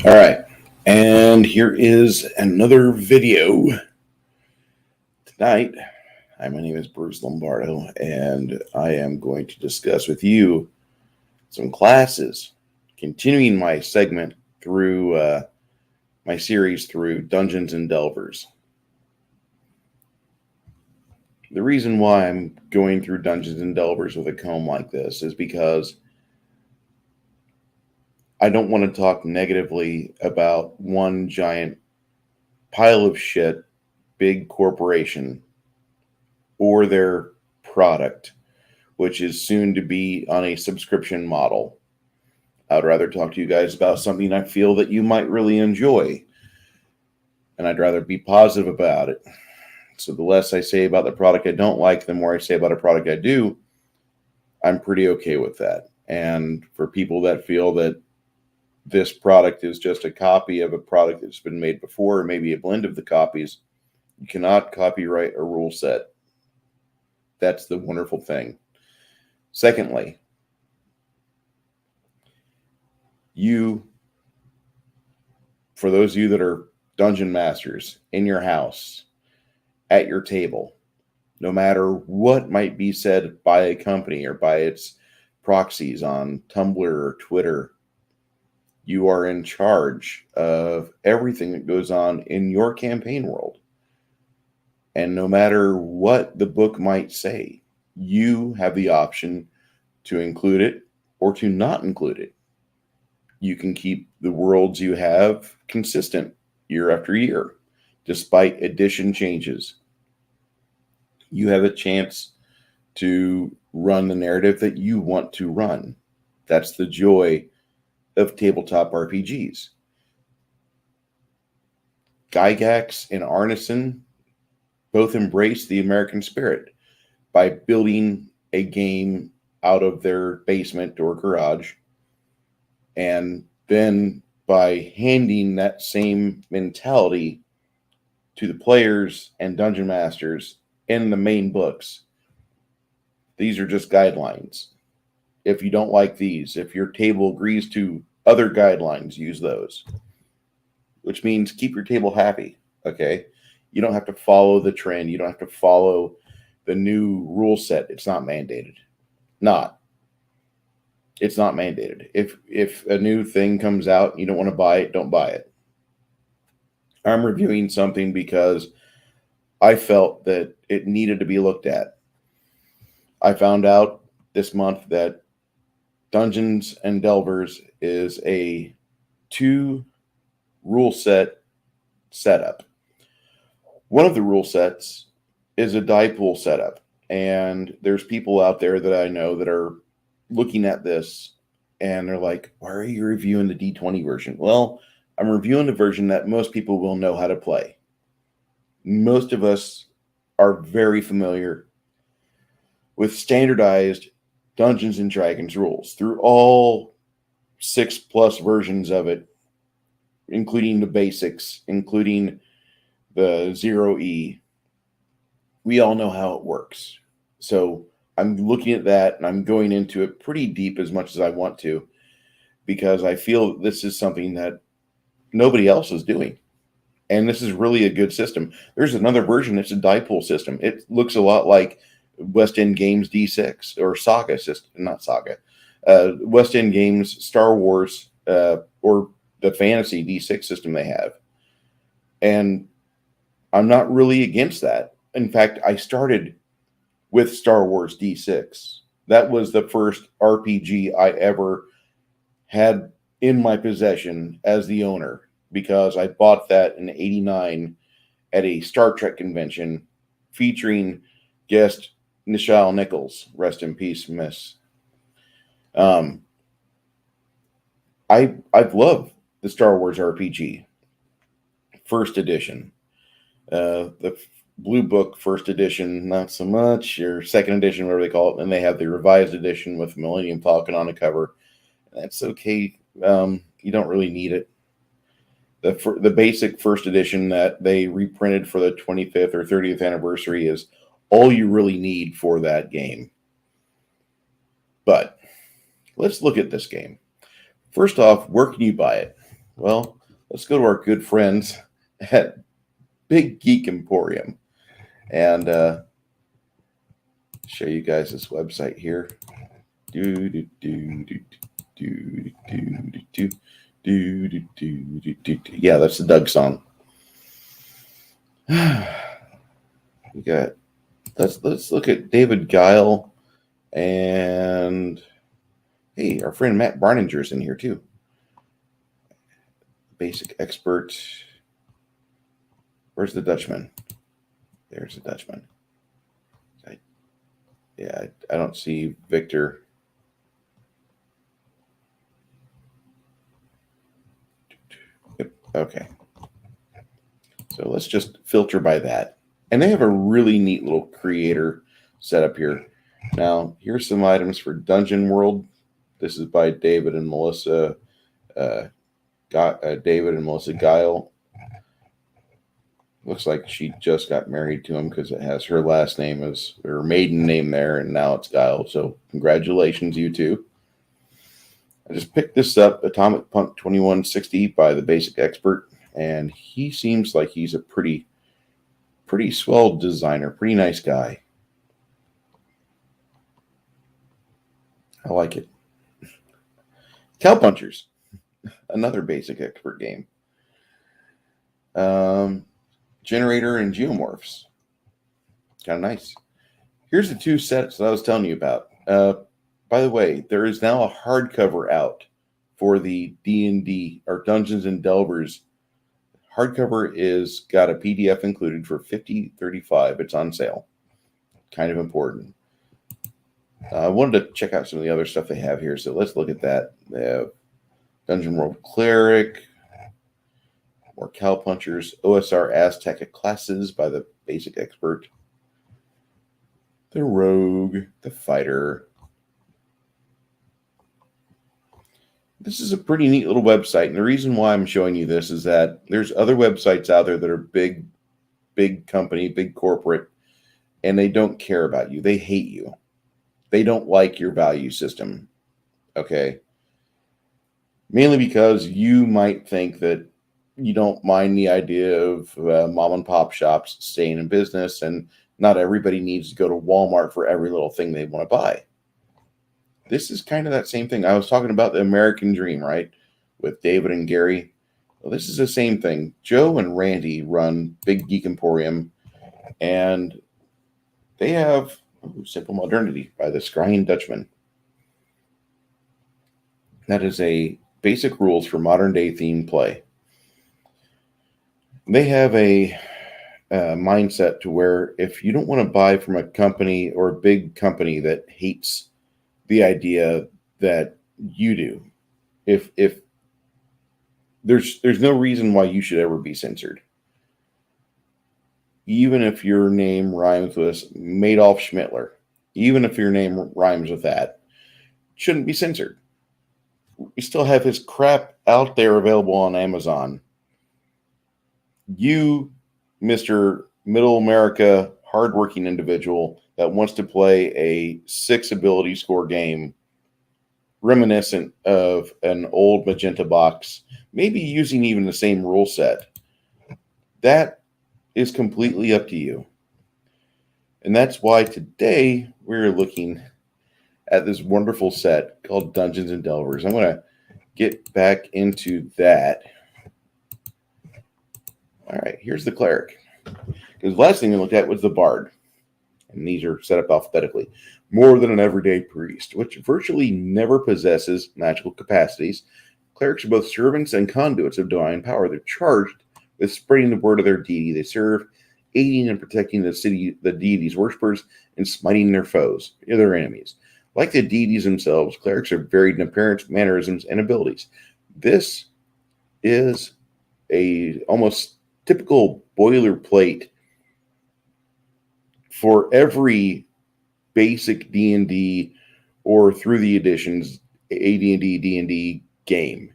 All right, and here is another video. Tonight, hi, my name is Bruce Lombardo, and I am going to discuss with you some classes, continuing my segment through my series through Dungeons and Delvers. The reason why I'm going through Dungeons and Delvers with a comb like this is because I don't want to talk negatively about one giant pile of shit, big corporation, or their product, which is soon to be on a subscription model. I'd rather talk to you guys about something I feel that you might really enjoy, and I'd rather be positive about it. So the less I say about the product I don't like, the more I say about a product I do, I'm pretty okay with that. And for people that feel that this product is just a copy of a product that's been made before, or maybe a blend of the copies, you cannot copyright a rule set. That's the wonderful thing. Secondly, for those of you that are dungeon masters in your house, at your table, no matter what might be said by a company or by its proxies on Tumblr or Twitter, you are in charge of everything that goes on in your campaign world. And no matter what the book might say, you have the option to include it or to not include it. You can keep the worlds you have consistent year after year, despite edition changes. You have a chance to run the narrative that you want to run. That's the joy of tabletop RPGs. Gygax and Arneson both embrace the American spirit by building a game out of their basement or garage, and then by handing that same mentality to the players and dungeon masters in the main books. These are just guidelines. If you don't like these, if your table agrees to other guidelines, use those. Which means keep your table happy, okay? You don't have to follow the trend. You don't have to follow the new rule set. It's not mandated. It's not mandated. If a new thing comes out and you don't want to buy it, don't buy it. I'm reviewing something because I felt that it needed to be looked at. I found out this month that Dungeons and Delvers is a 2 rule set setup. One of the rule sets is a die pool setup, and there's people out there that I know that are looking at this and they're like, why are you reviewing the D20 version? Well, I'm reviewing the version that most people will know how to play. Most of us are very familiar with standardized Dungeons and Dragons rules through all 6+ versions of it, including the basics, including the 0E. We all know how it works. So I'm looking at that and I'm going into it pretty deep as much as I want to, because I feel this is something that nobody else is doing. And this is really a good system. There's another version. It's a die pool system. It looks a lot like West End Games D6 or Saga system, not Saga. West End Games Star Wars or the fantasy D6 system they have. And I'm not really against that. In fact, I started with Star Wars D6. That was the first RPG I ever had in my possession as the owner, because I bought that in '89 at a Star Trek convention featuring guest Nichelle Nichols. Rest in peace, miss. I've loved the Star Wars RPG first edition. The Blue Book first edition, not so much, or second edition, whatever they call it. And they have the revised edition with Millennium Falcon on the cover. That's okay. You don't really need it. The basic first edition that they reprinted for the 25th or 30th anniversary is all you really need for that game. But let's look at this game. First off, where can you buy it? Well, let's go to our good friends at Big Geek Emporium and show you guys this website here. Yeah, that's the Doug song. We got let's look at David Guile, and hey, our friend Matt Barninger's in here too. Basic expert. Where's the Dutchman? There's the Dutchman. I don't see Victor. Yep. Okay. So let's just filter by that. And they have a really neat little creator setup here. Now, here's some items for Dungeon World. This is by David and Melissa. David and Melissa Guile. Looks like she just got married to him because it has her last name as her maiden name there, and now it's Guile. So congratulations, you two. I just picked this up, Atomic Punk 2160 by the Basic Expert, and he seems like he's a pretty swell designer, pretty nice guy. I like it. Cowpunchers, another Basic Expert game. Generator and Geomorphs. Kind of nice. Here's the two sets that I was telling you about. By the way, there is now a hardcover out for the D&D or Dungeons and Delvers. Hardcover is got a PDF included for $50.35. It's on sale. Kind of important. I wanted to check out some of the other stuff they have here, so let's look at that. They have Dungeon World Cleric, more Cowpunchers, OSR Aztec classes by the Basic Expert, the Rogue, the Fighter. This is a pretty neat little website, and the reason why I'm showing you this is that there's other websites out there that are big company, big corporate, and they don't care about you. They hate you. They don't like your value system, okay? Mainly because you might think that you don't mind the idea of mom and pop shops staying in business, and not everybody needs to go to Walmart for every little thing they want to buy. This is kind of that same thing. I was talking about the American Dream, right? With David and Gary. Well, this is the same thing. Joe and Randy run Big Geek Emporium, and they have Simple Modernity by the Scrying Dutchman. That is a basic rules for modern day themed play. They have a mindset to where if you don't want to buy from a company or a big company that hates the idea that you do, if there's no reason why you should ever be censored. Even if your name rhymes with Madoff Schmittler, even if your name rhymes with that, shouldn't be censored. We still have his crap out there available on Amazon. You, Mr. Middle America, hardworking individual that wants to play a 6 ability score game reminiscent of an old magenta box, maybe using even the same rule set, that is completely up to you. And that's why today we're looking at this wonderful set called Dungeons and Delvers. I'm going to get back into that. All right, here's the Cleric. Because the last thing we looked at was the Bard. And these are set up alphabetically. More than an everyday priest, which virtually never possesses magical capacities. Clerics are both servants and conduits of divine power. They're charged with spreading the word of their deity they serve, aiding and protecting the deity's worshippers, and smiting their foes, their enemies. Like the deities themselves, clerics are varied in appearance, mannerisms, and abilities. This is a almost typical boilerplate for every basic D&D or through the editions AD&D D&D game.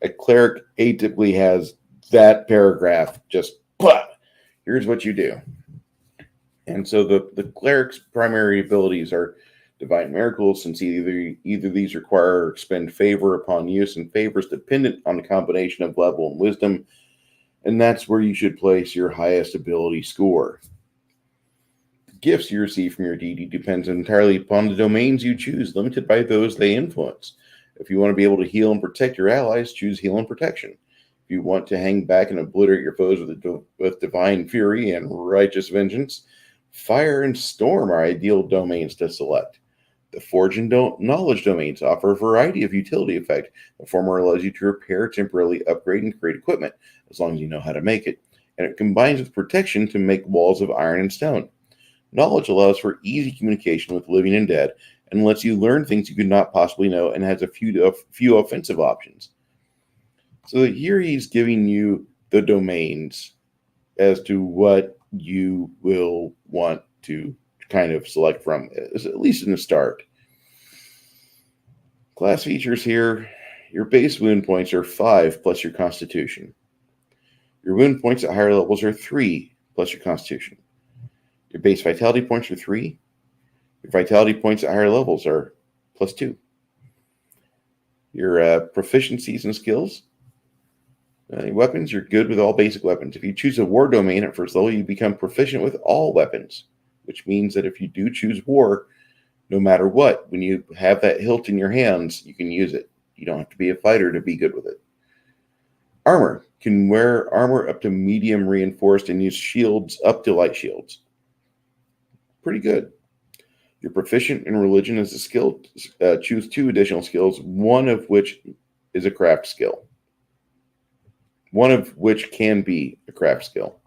A cleric atypically has that paragraph just, here's what you do. And so the cleric's primary abilities are Divine miracles, since either these require or expend favor upon use, and favor is dependent on the combination of level and wisdom, and that's where you should place your highest ability score. The gifts you receive from your deity depends entirely upon the domains you choose, limited by those they influence. If you want to be able to heal and protect your allies, choose heal and protection. If you want to hang back and obliterate your foes with divine fury and righteous vengeance, fire and storm are ideal domains to select. The Forge and Knowledge domains offer a variety of utility effect. The former allows you to repair, temporarily upgrade, and create equipment, as long as you know how to make it. And it combines with protection to make walls of iron and stone. Knowledge allows for easy communication with living and dead, and lets you learn things you could not possibly know, and has a few offensive options. So here he's giving you the domains as to what you will want to kind of select from, at least in the start. Class features here. Your base wound points are 5 plus your constitution. Your wound points at higher levels are 3 plus your constitution. Your base vitality points are 3. Your vitality points at higher levels are plus 2. Your proficiencies and skills. Weapons, you're good with all basic weapons. If you choose a war domain at first level, you become proficient with all weapons, which means that if you do choose war, no matter what, when you have that hilt in your hands, you can use it. You don't have to be a fighter to be good with it. Armor. Can wear armor up to medium reinforced and use shields up to light shields. Pretty good. You're proficient in religion as a skill. Choose 2 additional skills, one of which is a craft skill. One of which can be a craft skill.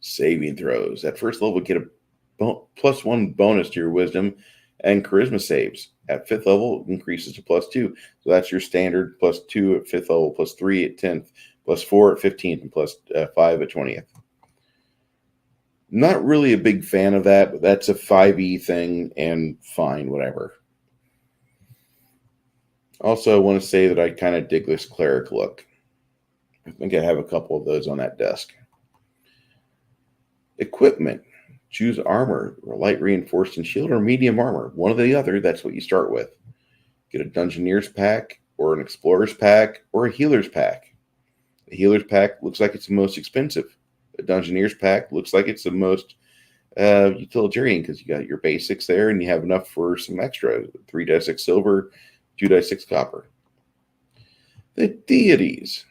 Saving throws. At first level, get a plus 1 bonus to your wisdom and charisma saves. At 5th level, it increases to plus 2. So that's your standard plus 2 at 5th level, plus 3 at 10th, plus 4 at 15th, and plus 5 at 20th. Not really a big fan of that, but that's a 5e thing, and fine, whatever. Also, I want to say that I kind of dig this cleric look. I think I have a couple of those on that desk. Equipment. Choose armor, or light reinforced and shield, or medium armor. One or the other, that's what you start with. Get a Dungeoneer's pack, or an Explorer's pack, or a Healer's pack. The Healer's pack looks like it's the most expensive. The Dungeoneer's pack looks like it's the most utilitarian, because you got your basics there, and you have enough for some extra. 3d6 silver, 2d6 copper. The deities.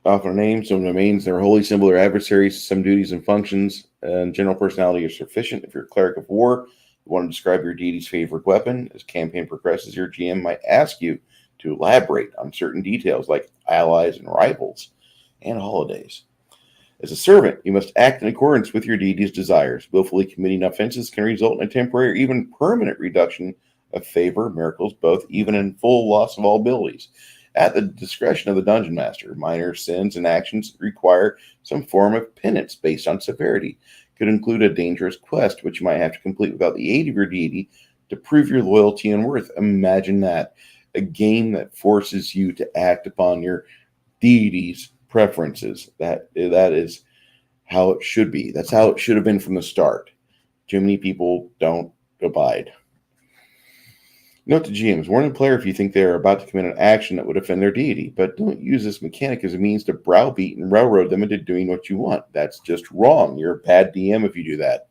Often names, some domains, their holy symbol or adversaries, some duties and functions, and general personality are sufficient. If you're a cleric of war, you want to describe your deity's favorite weapon. As campaign progresses, your GM might ask you to elaborate on certain details like allies and rivals and holidays. As a servant, you must act in accordance with your deity's desires. Willfully committing offenses can result in a temporary or even permanent reduction of favor, miracles, both even in full loss of all abilities. At the discretion of the dungeon master, minor sins and actions require some form of penance based on severity. Could include a dangerous quest, which you might have to complete without the aid of your deity to prove your loyalty and worth. Imagine that. A game that forces you to act upon your deity's preferences. That is how it should be. That's how it should have been from the start. Too many people don't abide. Note to GMs, warn the player if you think they are about to commit an action that would offend their deity, but don't use this mechanic as a means to browbeat and railroad them into doing what you want. That's just wrong. You're a bad DM if you do that.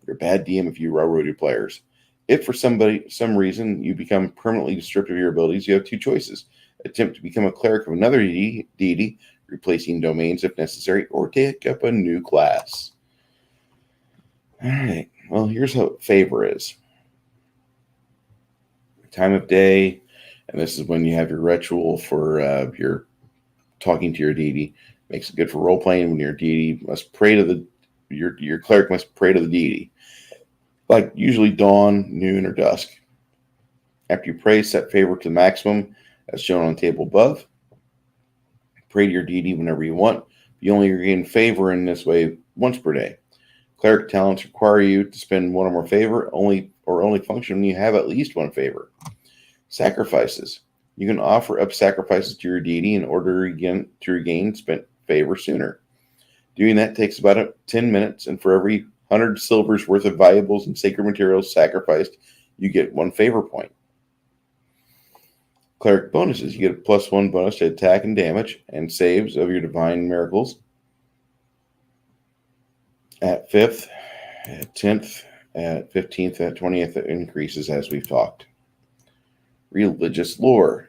You're a bad DM if you railroad your players. If for some reason you become permanently stripped of your abilities, you have 2 choices. Attempt to become a cleric of another deity, replacing domains if necessary, or take up a new class. All right. Well, here's how favor is. Time of day, and this is when you have your ritual for your talking to your deity. Makes it good for role playing when your deity must pray to your cleric must pray to the deity, like usually dawn, noon, or dusk. After you pray, set favor to the maximum as shown on the table above. Pray to your deity whenever you want. You only regain favor in this way once per day. Cleric talents require you to spend 1 or more favor, only function when you have at least 1 favor. Sacrifices. You can offer up sacrifices to your deity in order to regain spent favor sooner. Doing that takes about 10 minutes, and for every 100 silvers worth of valuables and sacred materials sacrificed, you get 1 favor point. Cleric bonuses. You get a +1 bonus to attack and damage and saves of your divine miracles. At 5th, at 10th, at 15th, at 20th, it increases as we've talked. Religious lore.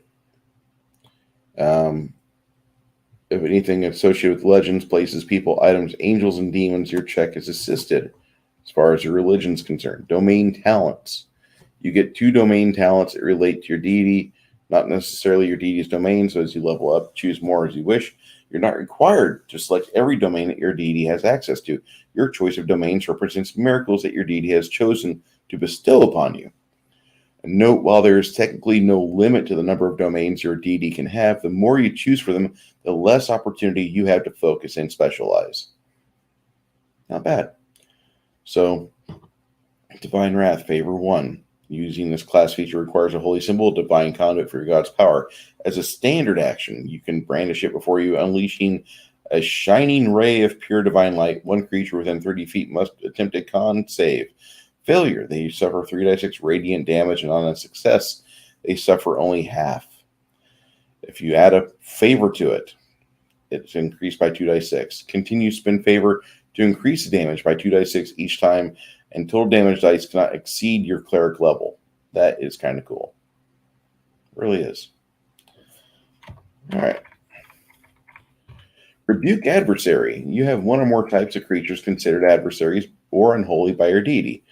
If anything associated with legends, places, people, items, angels, and demons, your check is assisted as far as your religion is concerned. Domain talents. You get 2 domain talents that relate to your deity, not necessarily your deity's domain, so as you level up, choose more as you wish. You're not required to select every domain that your deity has access to. Your choice of domains represents miracles that your deity has chosen to bestow upon you. And note, while there is technically no limit to the number of domains your deity can have, the more you choose for them, the less opportunity you have to focus and specialize. Not bad. So, Divine Wrath, favor 1. Using this class feature requires a holy symbol, divine conduit for your god's power. As a standard action, you can brandish it before you, unleashing a shining ray of pure divine light. 1 creature within 30 feet must attempt a con save. Failure, they suffer 3d6 radiant damage, and on a success, they suffer only half. If you add a favor to it, it's increased by 2d6. Continue spin favor to increase the damage by 2d6 each time, and total damage dice cannot exceed your cleric level. That is kind of cool. It really is. All right. Rebuke adversary. You have 1 or more types of creatures considered adversaries or unholy by your deity.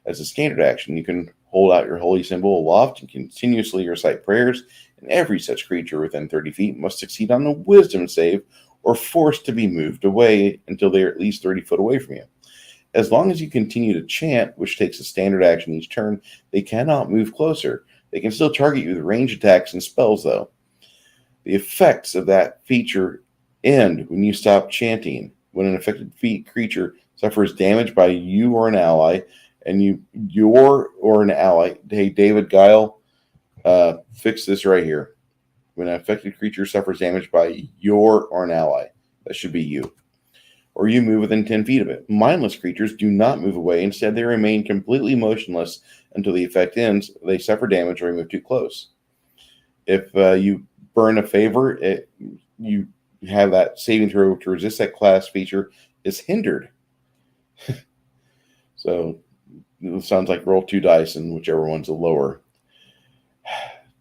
As a standard action, you can hold out your holy symbol aloft and continuously recite prayers, and every such creature within 30 feet must succeed on a wisdom save or forced to be moved away until they are at least 30 foot away from you. As long as you continue to chant, which takes a standard action each turn, they cannot move closer. They can still target you with range attacks and spells, though. The effects of that feature end when you stop chanting. When an affected creature suffers damage by you or an ally, and or an ally, hey, David Guile, fix this right here. When an affected creature suffers damage by your or an ally, that should be you, or you move within 10 feet of it. Mindless creatures do not move away. Instead, they remain completely motionless until the effect ends. They suffer damage or you move too close. If you burn a favor, you have that saving throw to resist that class feature is hindered. So it sounds like roll 2 dice and whichever one's the lower.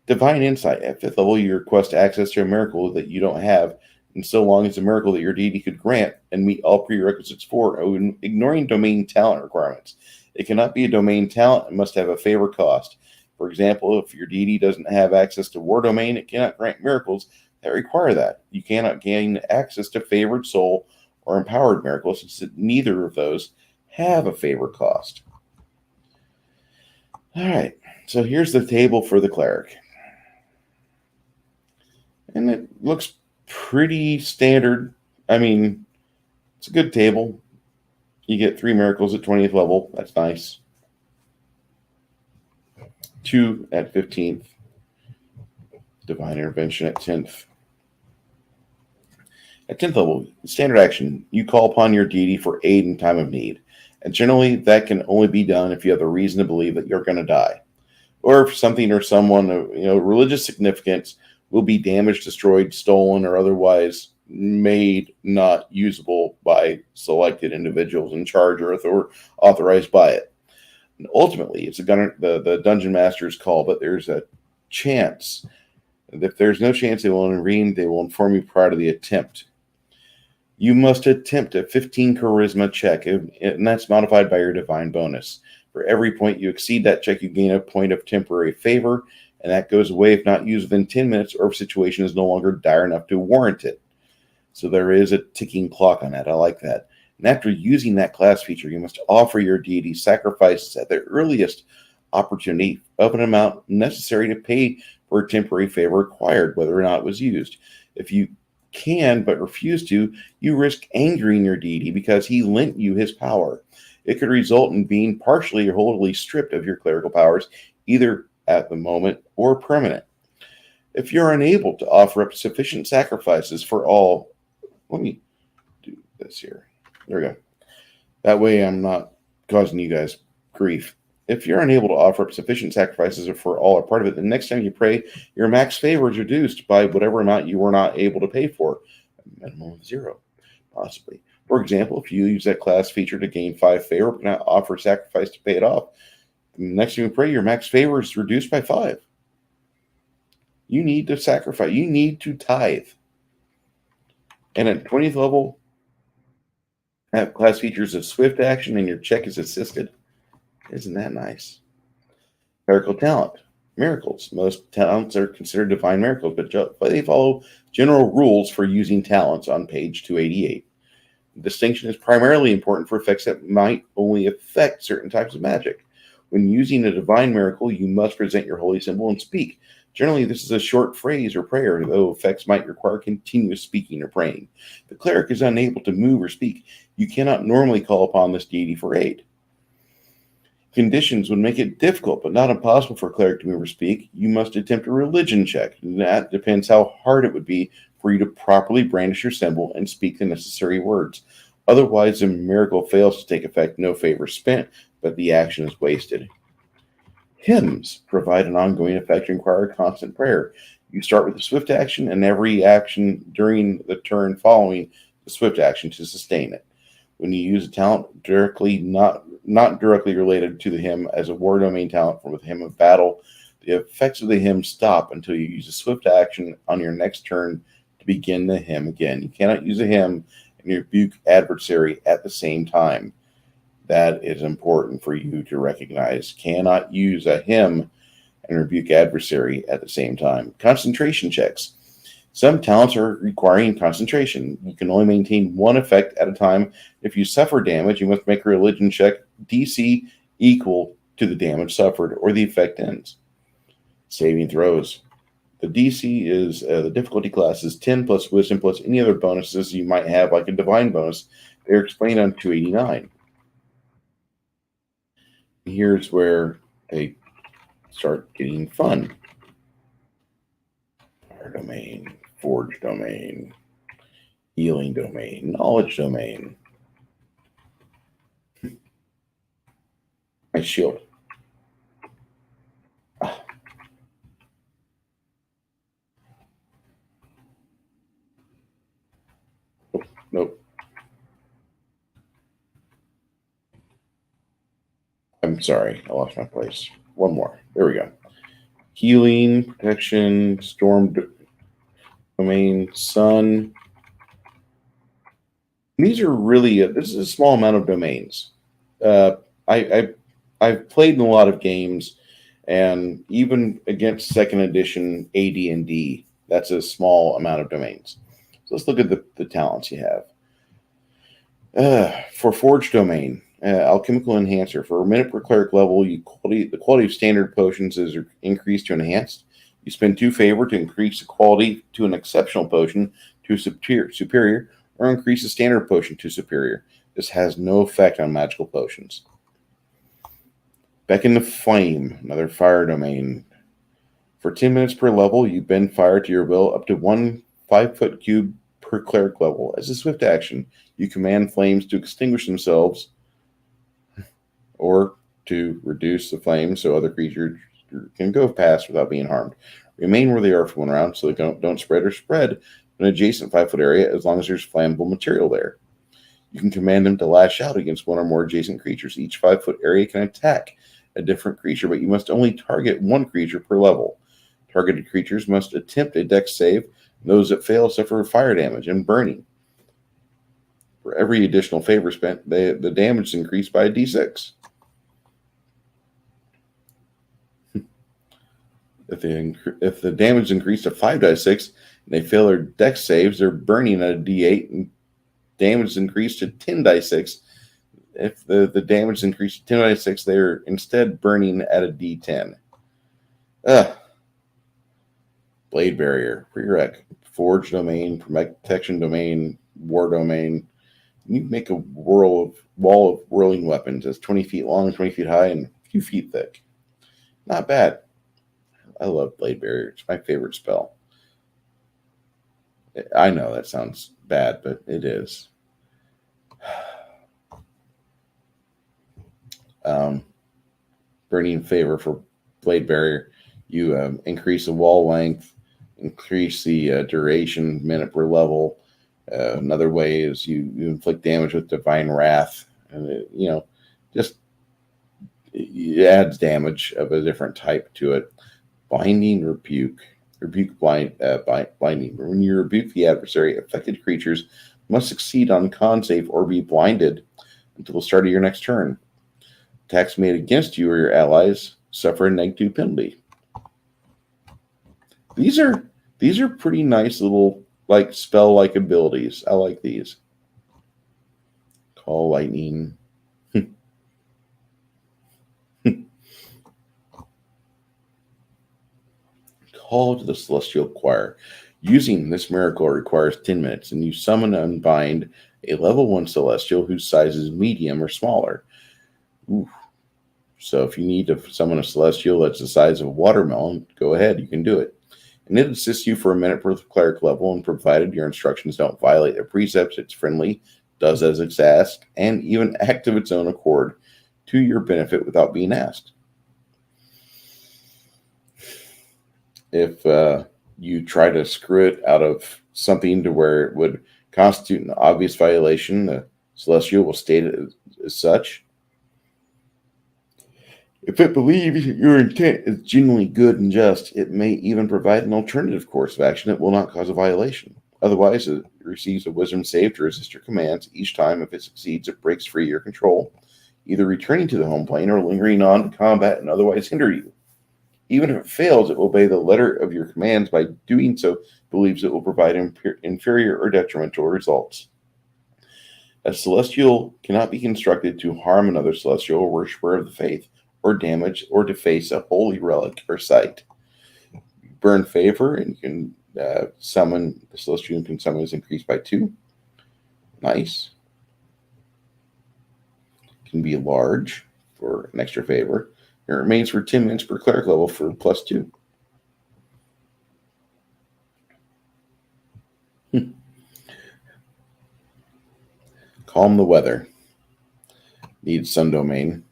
Divine Insight. At 5th level, you request access to a miracle that you don't have, and so long as a miracle that your deity could grant and meet all prerequisites for, ignoring domain talent requirements. It cannot be a domain talent and must have a favor cost. For example, if your deity doesn't have access to war domain, it cannot grant miracles that require that. You cannot gain access to favored soul or empowered miracles, since neither of those have a favor cost. All right, so here's the table for the cleric. And it looks pretty standard. I mean, it's a good table. You get 3 miracles at 20th level. That's nice. 2 at 15th. Divine Intervention at 10th. At 10th level, standard action, you call upon your deity for aid in time of need. And generally, that can only be done if you have a reason to believe that you're going to die. Or if something or someone of religious significance will be damaged, destroyed, stolen, or otherwise made not usable by selected individuals in charge or authorized by it. And ultimately, it's the dungeon master's call, but there's a chance. If there's no chance they will intervene, they will inform you prior to the attempt. You must attempt a 15 charisma check, and that's modified by your divine bonus. For every point you exceed that check, you gain a point of temporary favor, and that goes away if not used within 10 minutes or if the situation is no longer dire enough to warrant it. So there is a ticking clock on that. I like that. And after using that class feature, you must offer your deity sacrifices at the earliest opportunity of an amount necessary to pay for a temporary favor required, whether or not it was used. If you can but refuse to, you risk angering your deity because he lent you his power. It could result in being partially or wholly stripped of your clerical powers, either at the moment or permanent. If you're unable to offer up sufficient sacrifices for all, this here. There we go. That way I'm not causing you guys grief. If you're unable to offer up sufficient sacrifices for all or part of it, the next time you pray, your max favor is reduced by whatever amount you were not able to pay for, a minimum of 0, possibly. For example, if you use that class feature to gain 5 favor but not offer sacrifice to pay it off, the next time you pray, your max favor is reduced by 5. You need to sacrifice. You need to tithe. And at 20th level, that class features a swift action and your check is assisted. Isn't that nice? Miracle talent. Miracles. Most talents are considered divine miracles, but they follow general rules for using talents on page 288. The distinction is primarily important for effects that might only affect certain types of magic. When using a divine miracle, you must present your holy symbol and speak. Generally, this is a short phrase or prayer, though effects might require continuous speaking or praying. If the cleric is unable to move or speak, you cannot normally call upon this deity for aid. Conditions would make it difficult, but not impossible for a cleric to move or speak. You must attempt a religion check. That depends how hard it would be for you to properly brandish your symbol and speak the necessary words. Otherwise, the miracle fails to take effect, no favor spent, but the action is wasted. Hymns provide an ongoing effect and require constant prayer. You start with a swift action and every action during the turn following the swift action to sustain it. When you use a talent directly not directly related to the hymn as a war domain talent from the hymn of battle, the effects of the hymn stop until you use a swift action on your next turn to begin the hymn again. You cannot use a hymn and rebuke adversary at the same time. That is important for you to recognize. Cannot use a hymn and rebuke adversary at the same time. Concentration checks. Some talents are requiring concentration. You can only maintain one effect at a time. If you suffer damage, you must make a religion check DC equal to the damage suffered, or the effect ends. Saving throws. The DC is, the difficulty class is 10 plus wisdom plus any other bonuses you might have, like a divine bonus. They're explained on 289. Here's where they start getting fun. Fire domain, forge domain, healing domain, knowledge domain. My shield. Ah. Oh, nope. I'm sorry, I lost my place. One more. There we go. Healing, protection, storm domain, sun. These are really, this is a small amount of domains. I've played in a lot of games, and even against second edition AD&D, that's a small amount of domains. So let's look at the talents you have. For Forge Domain, Alchemical Enhancer. For a minute per cleric level, the quality of standard potions is increased to enhanced. You spend 2 favor to increase the quality to an exceptional potion to superior, or increase the standard potion to superior. This has no effect on magical potions. Beckon the Flame, another fire domain. For 10 minutes per level, you bend fire to your will up to 1 5-foot cube per cleric level. As a swift action, you command flames to extinguish themselves or to reduce the flames so other creatures can go past without being harmed. Remain where they are for 1 round so they don't spread or spread an adjacent 5-foot area as long as there's flammable material there. You can command them to lash out against 1 or more adjacent creatures. Each 5-foot area can attack a different creature, but you must only target 1 creature per level. Targeted creatures must attempt a dex save. Those that fail suffer fire damage and burning. For every additional favor spent, the damage is increased by a d6. If the damage is increased to 5d6 and they fail their dex saves, they're burning at a d8, and damage is increased to 10d6. If the damage is increased to 10d6, they're instead burning at a d10. Blade Barrier, Prereq, Forge Domain, Protection Domain, War Domain. You make a wall of whirling weapons that's 20 feet long, 20 feet high, and a few feet thick. Not bad. I love Blade Barrier. It's my favorite spell. I know that sounds bad, but it is. Burning Favor for Blade Barrier. You increase the wall length, increase the duration minute per level. Another way is you inflict damage with Divine Wrath, and just it adds damage of a different type to it. Blinding Rebuke. Blinding. When you rebuke the adversary, affected creatures must succeed on con save or be blinded until the start of your next turn. Attacks made against you or your allies suffer a -2 penalty. These are pretty nice little spell-like abilities. I like these. Call Lightning. Call to the Celestial Choir. Using this miracle requires 10 minutes, and you summon and unbind a level 1 Celestial whose size is medium or smaller. Ooh. So if you need to summon a Celestial that's the size of a watermelon, go ahead, you can do it. And it assists you for a minute per cleric level, and provided your instructions don't violate their precepts, it's friendly, does as it's asked, and even act of its own accord to your benefit without being asked. If you try to screw it out of something to where it would constitute an obvious violation, the Celestial will state it as such. If it believes your intent is genuinely good and just, it may even provide an alternative course of action that will not cause a violation. Otherwise, it receives a wisdom save to resist your commands. Each time, if it succeeds, it breaks free your control, either returning to the home plane or lingering on to combat and otherwise hinder you. Even if it fails, it will obey the letter of your commands. By doing so, it believes it will provide inferior or detrimental results. A Celestial cannot be constructed to harm another Celestial or worshiper of the faith, or damage or deface a holy relic or site. Burn Favor, and you can summon the Celestial. You can summon is increased by 2. Nice. Can be large for an extra favor. It remains for 10 minutes per cleric level for +2. Calm the Weather. Needs Sun Domain.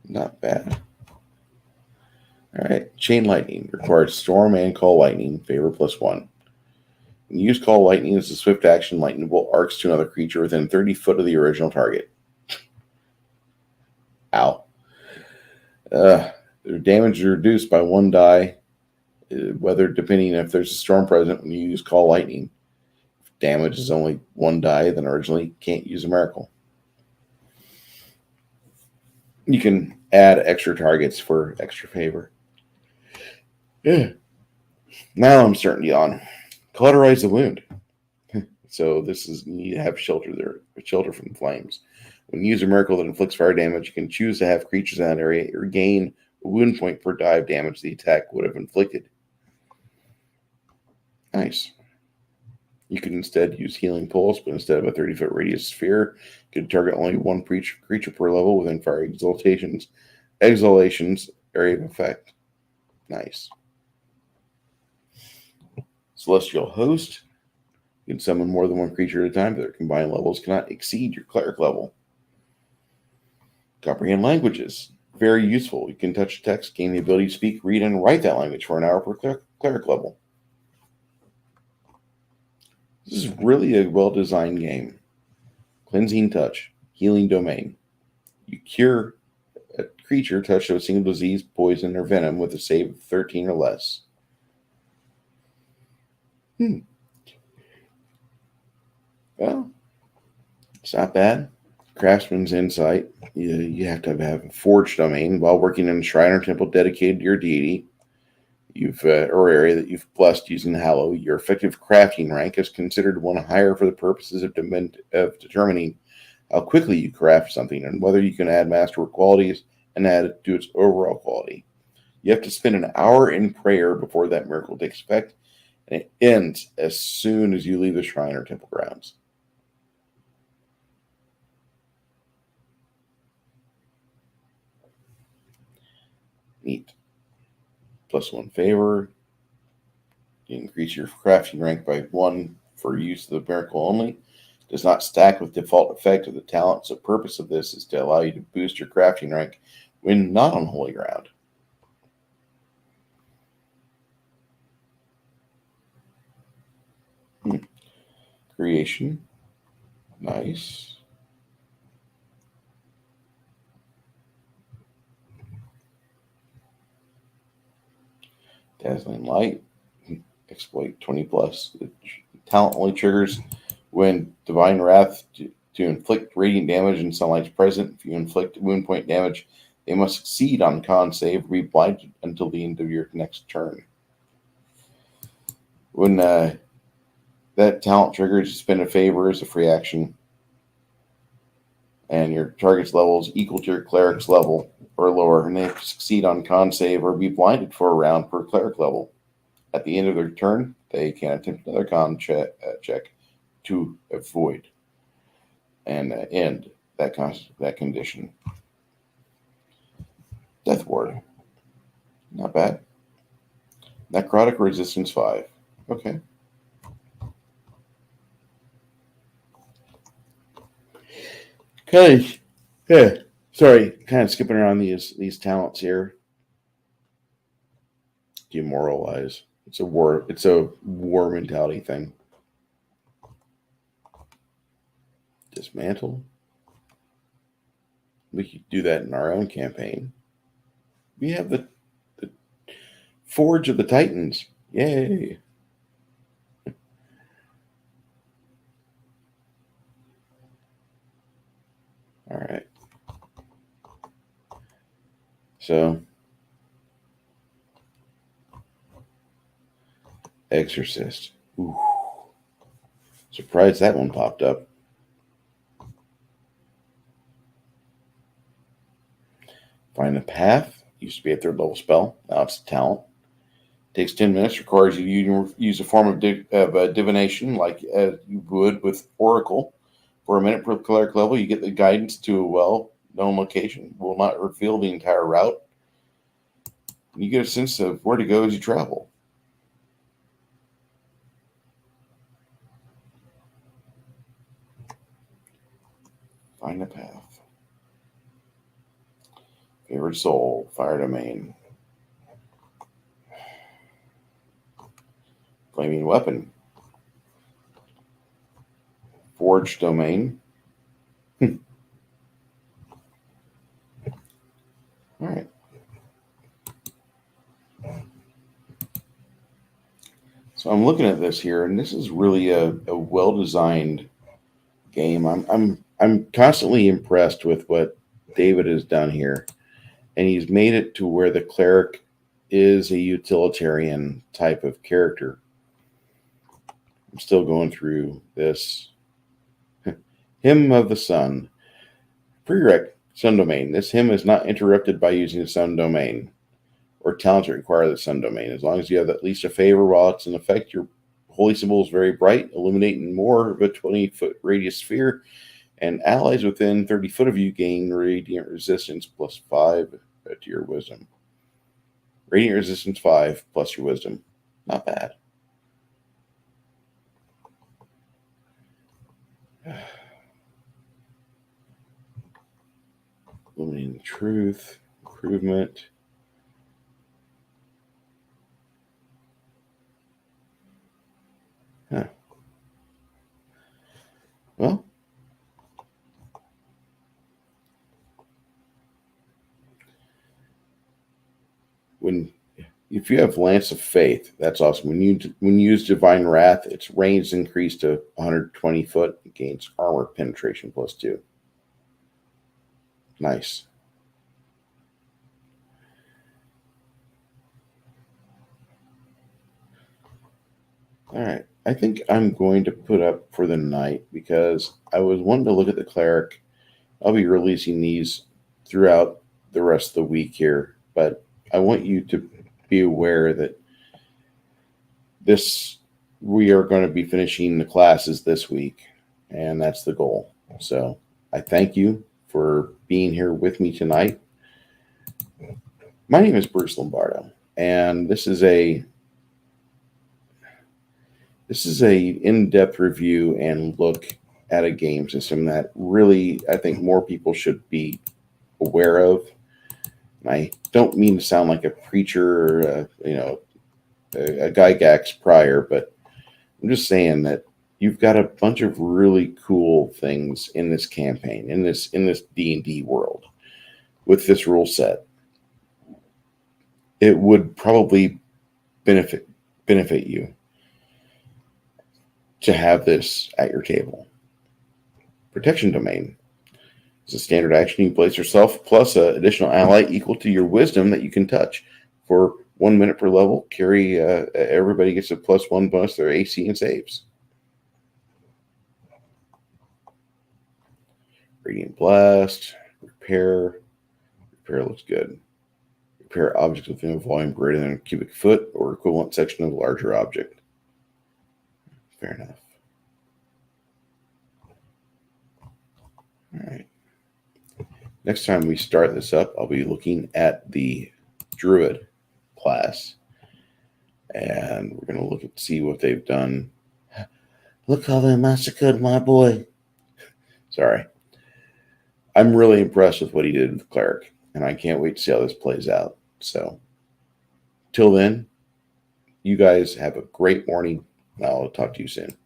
Not bad. All right. Chain Lightning. Requires Storm and Call Lightning. Favor +1. When you use Call Lightning as a swift action, lightning bolt arcs to another creature within 30 foot of the original target. Ow. Their damage is reduced by 1 die, whether depending if there's a storm present when you use Call Lightning. If damage is only 1 die, then originally you can't use a miracle. You can add extra targets for extra favor. Yeah. Now I'm starting to yawn. Cauterize the wound. So this is, you need to have shelter from the flames. When you use a miracle that inflicts fire damage, you can choose to have creatures in that area regain a wound point per die of damage the attack would have inflicted. Nice. You can instead use Healing Pulse, but instead of a 30-foot radius sphere, you can target only 1 creature per level within fire exhalations area of effect. Nice. Celestial Host. You can summon more than 1 creature at a time, but their combined levels cannot exceed your cleric level. Comprehend languages. Very useful. You can touch text, gain the ability to speak, read, and write that language for an hour per cleric level. This is really a well-designed game. Cleansing Touch. Healing Domain. You cure a creature touched with a single disease, poison, or venom with a save of 13 or less. Well, it's not bad. Craftsman's Insight. You have to have a forged domain while working in a shrine or temple dedicated to your deity. Or area that you've blessed using Hallow. Your effective crafting rank is considered one higher for the purposes of determining how quickly you craft something and whether you can add masterwork qualities and add it to its overall quality. You have to spend an hour in prayer before that miracle takes effect, and it ends as soon as you leave the shrine or temple grounds. Neat. +1 favor. You increase your crafting rank by 1 for use of the miracle only. Does not stack with default effect of the talent. So the purpose of this is to allow you to boost your crafting rank when not on holy ground. Creation. Nice. Dazzling Light. Exploit 20 plus. The talent only triggers when Divine Wrath to inflict radiant damage and sunlight's present. If you inflict wound point damage, they must succeed on con save or be blinded until the end of your next turn. When that talent triggers, spend a favor as a free action, and your target's level is equal to your cleric's level or lower, and they have to succeed on con save or be blinded for a round per cleric level. At the end of their turn, they can attempt another con check to avoid and end that condition. Death Ward. Not bad. Necrotic Resistance 5. Okay. Okay. Yeah. Sorry, kind of skipping around these talents here. Demoralize. It's a war mentality thing. Dismantle. We could do that in our own campaign. We have the Forge of the Titans. Yay. All right. So, Exorcist. Ooh. Surprised that one popped up. Find the Path. Used to be a 3rd level spell. Now it's a talent. Takes 10 minutes. Requires you to use a form of divination like you would with Oracle. For a minute per cleric level, you get the guidance to a well-known location. Will not reveal the entire route. You get a sense of where to go as you travel. Find a Path. Favorite Soul. Fire Domain. Flaming Weapon. Forge Domain. All right. So I'm looking at this here, and this is really a well-designed game. I'm constantly impressed with what David has done here, and he's made it to where the cleric is a utilitarian type of character. I'm still going through this. Hymn of the Sun. Prereq, Sun Domain. This hymn is not interrupted by using the Sun Domain or talents that require the Sun Domain. As long as you have at least a favor while it's in effect, your holy symbol is very bright, illuminating more of a 20-foot radius sphere, and allies within 30 foot of you gain radiant resistance plus 5 to your wisdom. Radiant resistance 5 plus your wisdom. Not bad. Illuminating truth, improvement. Huh. Well, if you have Lance of Faith, that's awesome. When you use Divine Wrath, its range is increased to 120 foot. It gains armor penetration plus 2. Nice. All right. I think I'm going to put up for the night because I was wanting to look at the Cleric. I'll be releasing these throughout the rest of the week here, but I want you to be aware that we are going to be finishing the classes this week, and that's the goal. So I thank you for being here with me tonight. My name is Bruce Lombardo, and this is This is a in-depth review and look at a game system that really I think more people should be aware of. And I don't mean to sound like a preacher, or, a Gygax prior, but I'm just saying that you've got a bunch of really cool things in this campaign, in this D&D world with this rule set. It would probably benefit you to have this at your table. Protection Domain is a standard action. You place yourself plus an additional ally equal to your wisdom that you can touch. For 1 minute per level, everybody gets a +1 bonus to their AC and saves. Radiant Blast, Repair looks good. Repair objects within a volume greater than a cubic foot or equivalent section of a larger object. Fair enough. All right. Next time we start this up, I'll be looking at the Druid class. And we're going to look at see what they've done. Look how they massacred my boy. Sorry. I'm really impressed with what he did with Cleric, and I can't wait to see how this plays out. So, till then, you guys have a great morning, and I'll talk to you soon.